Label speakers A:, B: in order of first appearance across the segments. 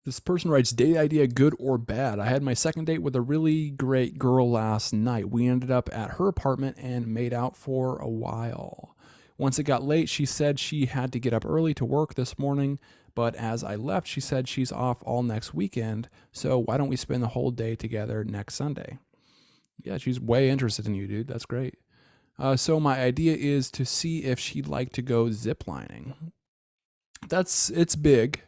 A: This person writes, date idea, good or bad? I had my second date with a really great girl last night. We ended up at her apartment and made out for a while. Once it got late, she said she had to get up early to work this morning, but as I left, she said she's off all next weekend, so why don't we spend the whole day together next Sunday? Yeah, she's way interested in you, dude. That's great. So my idea is to see if she'd like to go ziplining. It's big.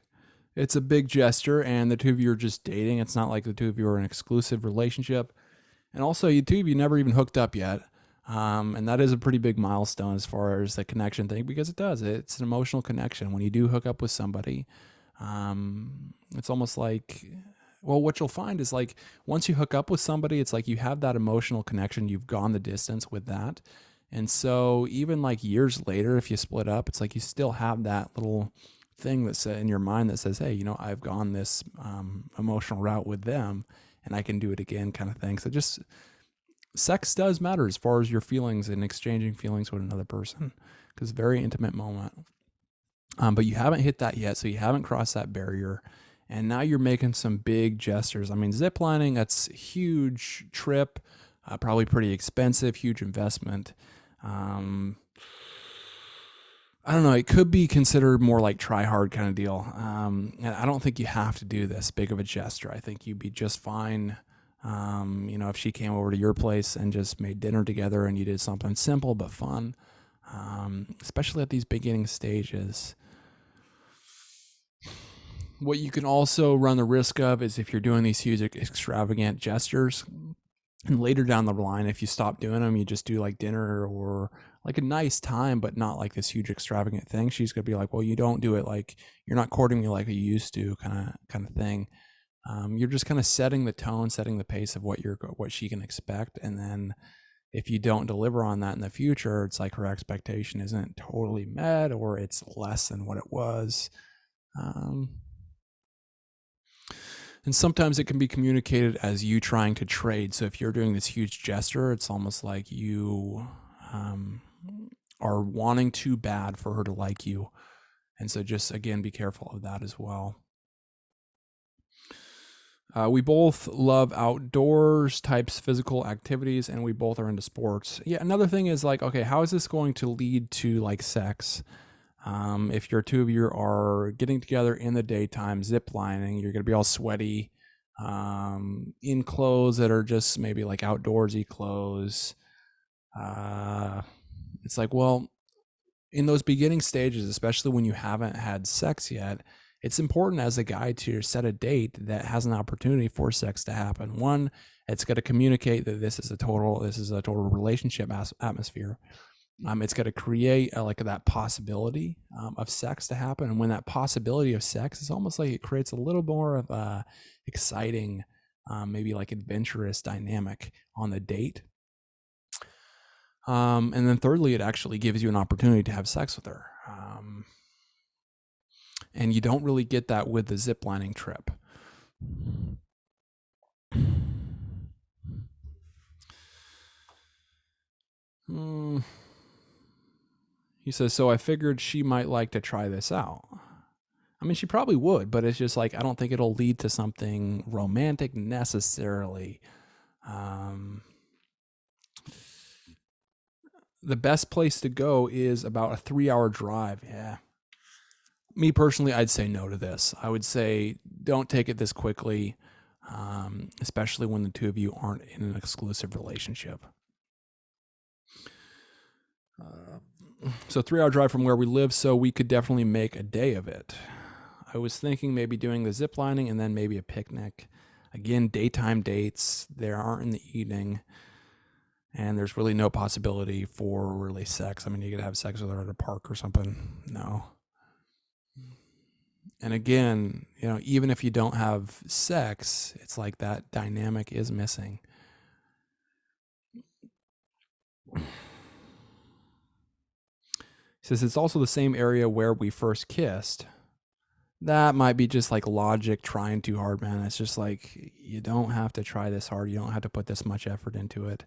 A: It's a big gesture, and the two of you are just dating. It's not like the two of you are in an exclusive relationship. And also, you two of you never even hooked up yet. And that is a pretty big milestone as far as the connection thing, because it's an emotional connection. When you do hook up with somebody, it's almost like, well, what you'll find is like once you hook up with somebody, it's like you have that emotional connection. You've gone the distance with that. And so even like years later, if you split up, it's like you still have that little thing that's in your mind that says, hey, I've gone this emotional route with them and I can do it again, kind of thing. So just sex does matter as far as your feelings and exchanging feelings with another person, because it's a very intimate moment. But you haven't hit that yet, so you haven't crossed that barrier. And now you're making some big gestures. I mean, ziplining, that's a huge trip, probably pretty expensive, huge investment. I don't know. It could be considered more like try hard kind of deal. And I don't think you have to do this big of a gesture. I think you'd be just fine. If she came over to your place and just made dinner together and you did something simple but fun, especially at these beginning stages. What you can also run the risk of is if you're doing these huge extravagant gestures, and later down the line, if you stop doing them, you just do like dinner or like a nice time, but not like this huge extravagant thing. She's gonna be like, well, you don't do it, like you're not courting me like you used to, kind of thing. You're just kind of setting the tone, setting the pace of what she can expect, and then if you don't deliver on that in the future, it's like her expectation isn't totally met, or it's less than what it was. And sometimes it can be communicated as you trying to trade. So if you're doing this huge gesture, it's almost like you are wanting too bad for her to like you. And so just, again, be careful of that as well. We both love outdoors types physical activities, and we both are into sports. Yeah, another thing is like, okay, how is this going to lead to like sex? If your two of you are getting together in the daytime, zip lining, you're going to be all sweaty, in clothes that are just maybe like outdoorsy clothes. It's like, well, in those beginning stages, especially when you haven't had sex yet, it's important as a guy to set a date that has an opportunity for sex to happen. One, it's got to communicate that this is a total relationship atmosphere. It's got to create like that possibility of sex to happen. And when that possibility of sex, it's almost like it creates a little more of a exciting, maybe like adventurous dynamic on the date. And then thirdly, it actually gives you an opportunity to have sex with her. And you don't really get that with the ziplining trip. He says, so I figured she might like to try this out. I mean, she probably would, but it's just like, I don't think it'll lead to something romantic necessarily. The best place to go is about a 3-hour drive. Yeah. Me personally, I'd say no to this. I would say don't take it this quickly, especially when the two of you aren't in an exclusive relationship. So 3-hour drive from where we live, so we could definitely make a day of it. I was thinking maybe doing the zip lining and then maybe a picnic. Again, daytime dates. There aren't in the evening. And there's really no possibility for really sex. I mean, you could have sex with her at a park or something. No. And again, even if you don't have sex, it's like that dynamic is missing. He says it's also the same area where we first kissed. That might be just like logic trying too hard, man. It's just like, you don't have to try this hard. You don't have to put this much effort into it.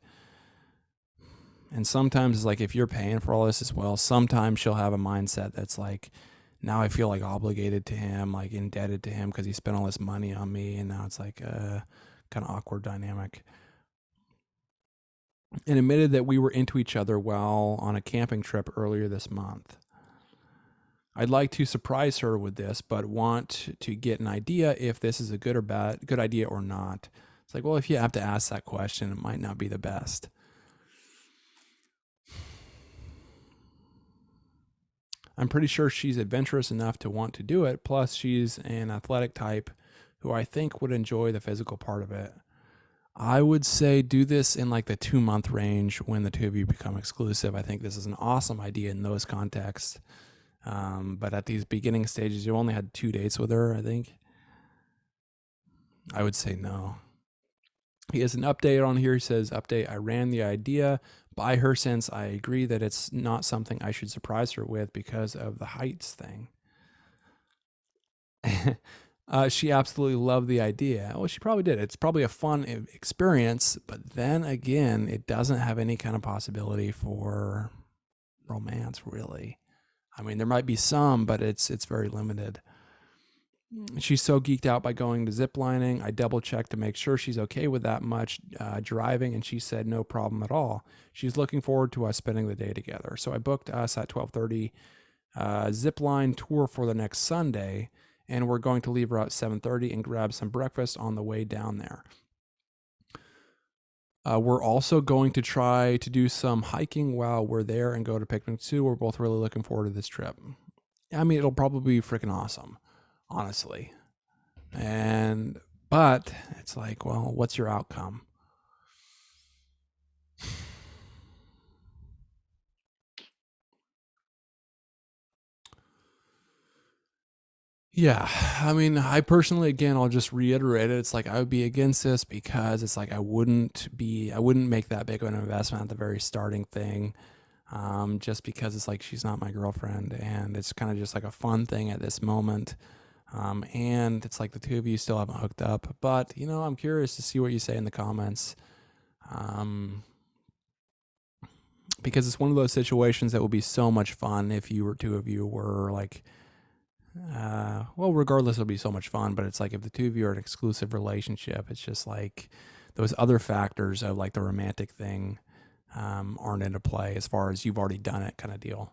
A: And sometimes it's like, if you're paying for all this as well, sometimes she'll have a mindset that's like, now I feel like obligated to him, like indebted to him because he spent all this money on me, and now it's like a kind of awkward dynamic. And admitted that we were into each other while on a camping trip earlier this month. I'd like to surprise her with this, but want to get an idea if this is a good idea or not. It's like, well, if you have to ask that question, it might not be the best. I'm pretty sure she's adventurous enough to want to do it. Plus, she's an athletic type who I think would enjoy the physical part of it. I would say do this in like the 2-month range when the two of you become exclusive. I think this is an awesome idea in those contexts. But at these beginning stages, you only had 2 dates with her, I think. I would say no. He has an update on here. He says, update, I ran the idea by her since I agree that it's not something I should surprise her with because of the heights thing. She absolutely loved the idea. Well, she probably did. It's probably a fun experience, but then again, it doesn't have any kind of possibility for romance, really. I mean, there might be some, but it's very limited. She's so geeked out by going to ziplining. I double checked to make sure she's okay with that much driving, and she said no problem at all. She's looking forward to us spending the day together. So I booked us at 12:30 zipline tour for the next Sunday, and we're going to leave her at 7:30 and grab some breakfast on the way down there. We're also going to try to do some hiking while we're there and go to picnics too. We're both really looking forward to this trip. I mean, it'll probably be freaking awesome, honestly. But it's like, well, what's your outcome? Yeah, I mean, I personally, again, I'll just reiterate it. It's like I would be against this because it's like I wouldn't make that big of an investment at the very starting thing, just because it's like she's not my girlfriend, and it's kind of just like a fun thing at this moment. And it's like the two of you still haven't hooked up, but I'm curious to see what you say in the comments. Because it's one of those situations that would be so much fun if two of you were like, well, regardless, it'll be so much fun, but it's like if the two of you are in an exclusive relationship, it's just like those other factors of like the romantic thing aren't into play as far as you've already done it kind of deal.